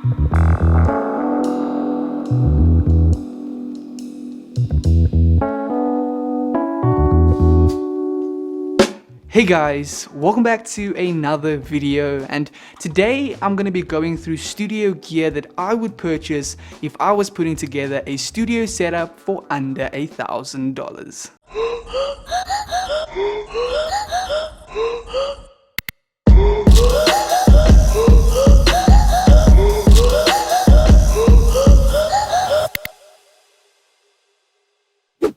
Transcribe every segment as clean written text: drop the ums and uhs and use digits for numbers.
Hey guys, welcome back to another video, and today I'm going to be going through studio gear that I would purchase if I was putting together a studio setup for under $1,000.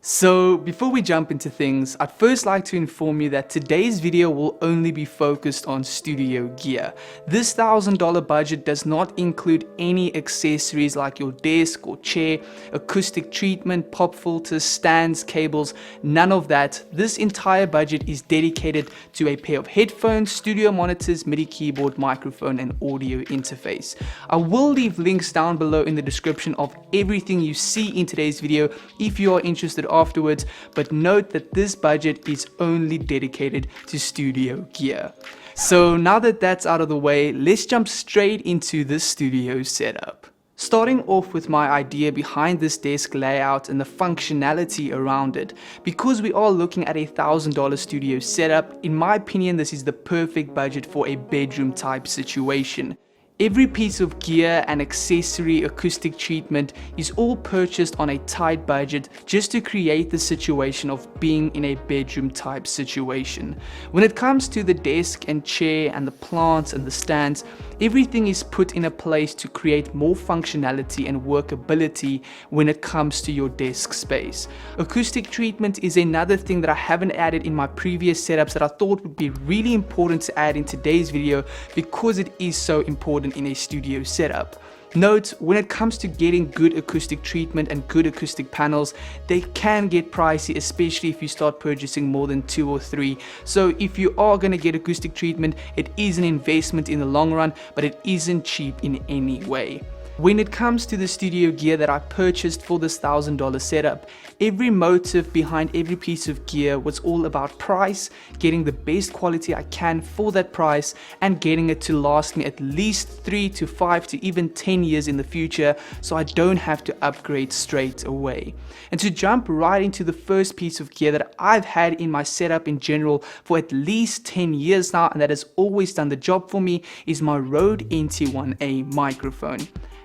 So before we jump into things, I'd first like to inform you that today's video will only be focused on studio gear. This $1,000 budget does not include any accessories like your desk or chair, acoustic treatment, pop filters, stands, cables, none of that. This entire budget is dedicated to a pair of headphones, studio monitors, Midi keyboard, microphone, and audio interface. I will leave links down below in the description of everything you see in today's video if you are interested afterwards, but note that this budget is only dedicated to studio gear. So now that that's out of the way, let's jump straight into the studio setup. Starting off with my idea behind this desk layout and the functionality around it. Because we are looking at a $1,000 studio setup, in my opinion this is the perfect budget for a bedroom type situation. Every piece of gear and accessory, acoustic treatment is all purchased on a tight budget just to create the situation of being in a bedroom type situation. When it comes to the desk and chair and the plants and the stands, everything is put in a place to create more functionality and workability when it comes to your desk space. Acoustic treatment is another thing that I haven't added in my previous setups that I thought would be really important to add in today's video because it is so important in a studio setup. Note, when it comes to getting good acoustic treatment and good acoustic panels, they can get pricey, especially if you start purchasing more than 2 or 3. So if you are going to get acoustic treatment, it is an investment in the long run, but it isn't cheap in any way. When it comes to the studio gear that I purchased for this $1,000 setup, every motive behind every piece of gear was all about price, getting the best quality I can for that price, and getting it to last me at least 3 to 5 to even 10 years in the future, so I don't have to upgrade straight away. And to jump right into the first piece of gear that I've had in my setup in general for at least 10 years now, and that has always done the job for me, is my Rode NT1A microphone.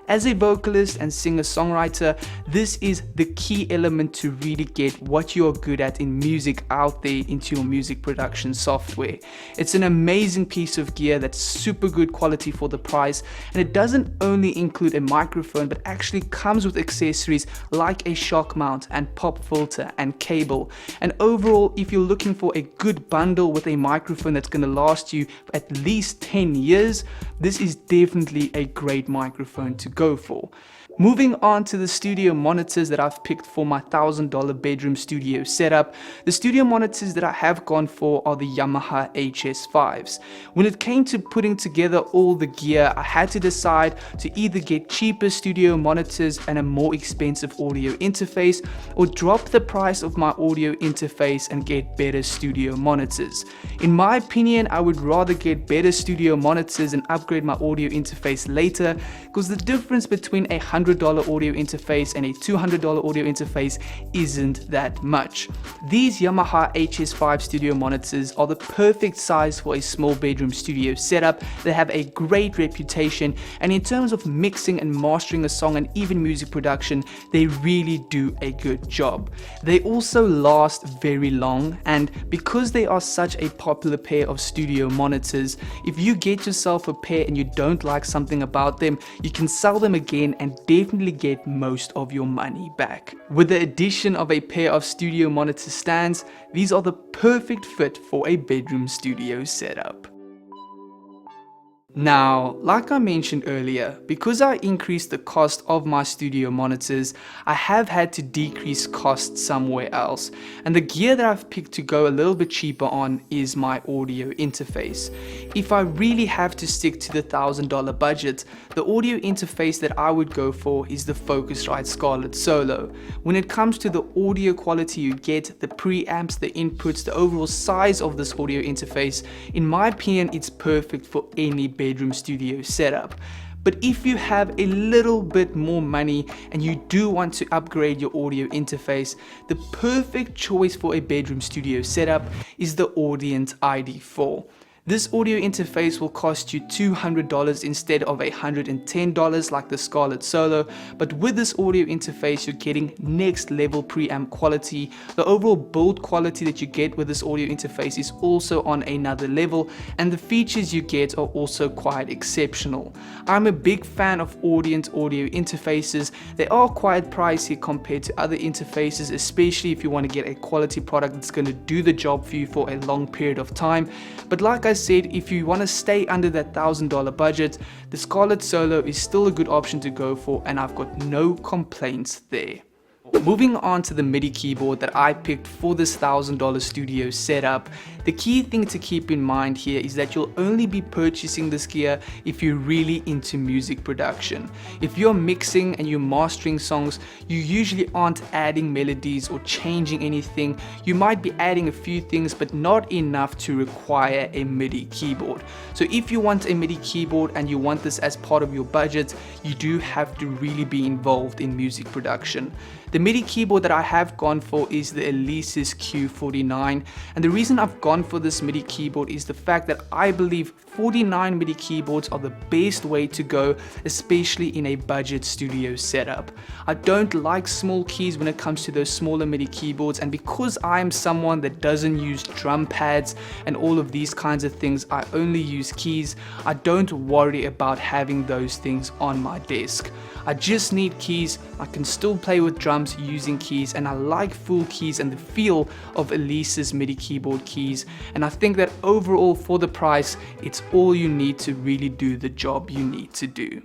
As a vocalist and singer-songwriter, this is the key element to really get what you are good at in music out there into your music production software. It's an amazing piece of gear that's super good quality for the price, and it doesn't only include a microphone but actually comes with accessories like a shock mount and pop filter and cable. And overall, if you're looking for a good bundle with a microphone that's going to last you for at least 10 years, this is definitely a great microphone to go for. Moving on to the studio monitors that I've picked for my $1,000 bedroom studio setup. The studio monitors that I have gone for are the Yamaha HS5s. When it came to putting together all the gear, I had to decide to either get cheaper studio monitors and a more expensive audio interface, or drop the price of my audio interface and get better studio monitors. In my opinion, I would rather get better studio monitors and upgrade my audio interface later, because the difference between a $100 audio interface and a $200 audio interface isn't that much. These Yamaha HS5 studio monitors are the perfect size for a small bedroom studio setup. They have a great reputation, and in terms of mixing and mastering a song and even music production, they really do a good job. They also last very long, and because they are such a popular pair of studio monitors, if you get yourself a pair and you don't like something about them, you can sell them again and definitely get most of your money back. With the addition of a pair of studio monitor stands, these are the perfect fit for a bedroom studio setup. Now, like I mentioned earlier, because I increased the cost of my studio monitors, I have had to decrease costs somewhere else. And the gear that I've picked to go a little bit cheaper on is my audio interface. If I really have to stick to the $1,000 budget, the audio interface that I would go for is the Focusrite Scarlett Solo. When it comes to the audio quality you get, the preamps, the inputs, the overall size of this audio interface, in my opinion, it's perfect for any bedroom studio setup. But if you have a little bit more money and you do want to upgrade your audio interface, the perfect choice for a bedroom studio setup is the Audient ID4. This audio interface will cost you $200 instead of $110 like the Scarlett Solo, but with this audio interface you're getting next level preamp quality. The overall build quality that you get with this audio interface is also on another level, and the features you get are also quite exceptional. I'm a big fan of Audient audio interfaces. They are quite pricey compared to other interfaces, especially if you want to get a quality product that's going to do the job for you for a long period of time. But like I said, if you want to stay under that $1,000 budget, the Scarlett Solo is still a good option to go for, and I've got no complaints there. Moving on to the MIDI keyboard that I picked for this $1,000 studio setup, the key thing to keep in mind here is that you'll only be purchasing this gear if you're really into music production. If you're mixing and you're mastering songs, you usually aren't adding melodies or changing anything. You might be adding a few things, but not enough to require a MIDI keyboard. So if you want a MIDI keyboard and you want this as part of your budget, you do have to really be involved in music production. The MIDI keyboard that I have gone for is the Alesis Q49, and the reason I've gone for this MIDI keyboard is the fact that I believe 49 MIDI keyboards are the best way to go, especially in a budget studio setup. I don't like small keys when it comes to those smaller MIDI keyboards, and because I'm someone that doesn't use drum pads and all of these kinds of things, I only use keys. I don't worry about having those things on my desk. I just need keys. I can still play with drums using keys, and I like full keys and the feel of Alesis MIDI keyboard keys, and I think that overall for the price it's all you need to really do the job you need to do.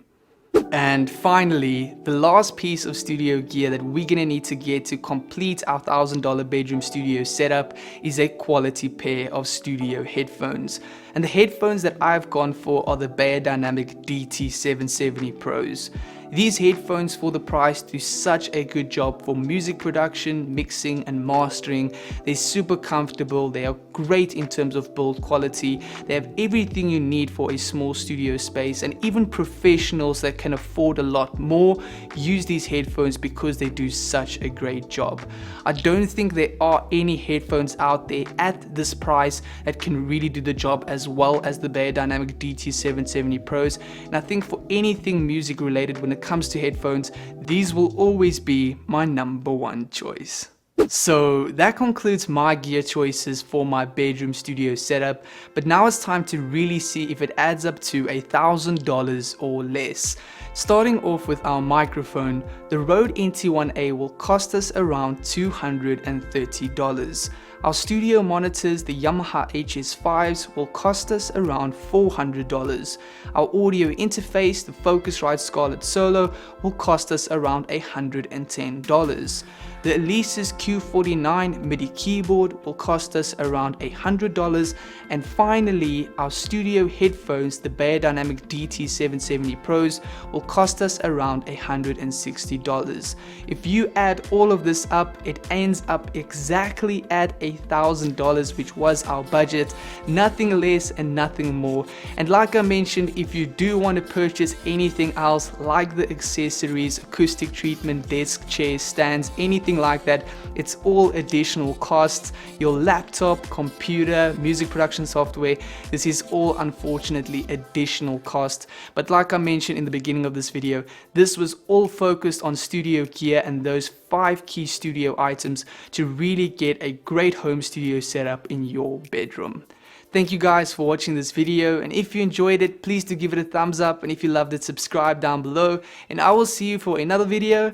And finally, the last piece of studio gear that we're gonna need to get to complete our $1,000 bedroom studio setup is a quality pair of studio headphones. And the headphones that I've gone for are the Beyerdynamic DT770 Pros. These headphones for the price do such a good job for music production, mixing and mastering. They're super comfortable, they are great in terms of build quality, they have everything you need for a small studio space, and even professionals that can afford a lot more use these headphones because they do such a great job. I don't think there are any headphones out there at this price that can really do the job as well as the Beyerdynamic DT770 Pros, and I think for anything music related when it comes to headphones, these will always be my #1 choice. So that concludes my gear choices for my bedroom studio setup, but now it's time to really see if it adds up to $1,000 or less. Starting off with our microphone, the Rode NT1A will cost us around $230. Our studio monitors, the Yamaha HS5s, will cost us around $400. Our audio interface, the Focusrite Scarlett Solo, will cost us around $110. The Alesis Q49 MIDI keyboard will cost us around $100, and finally our studio headphones, the Beyerdynamic DT770 Pros, will cost us around $160. If you add all of this up, it ends up exactly at $1,000, which was our budget, nothing less and nothing more. And like I mentioned, if you do want to purchase anything else like the accessories, acoustic treatment, desk chairs, stands, anything like that, it's all additional costs. Your laptop, computer, music production software, this is all unfortunately additional cost. But like I mentioned in the beginning of this video, this was all focused on studio gear and those 5 key studio items to really get a great home studio setup in your bedroom. Thank you guys for watching this video, and if you enjoyed it, please do give it a thumbs up, and if you loved it, subscribe down below, and I will see you for another video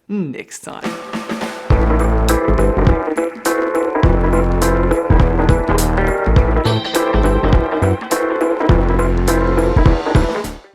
next time.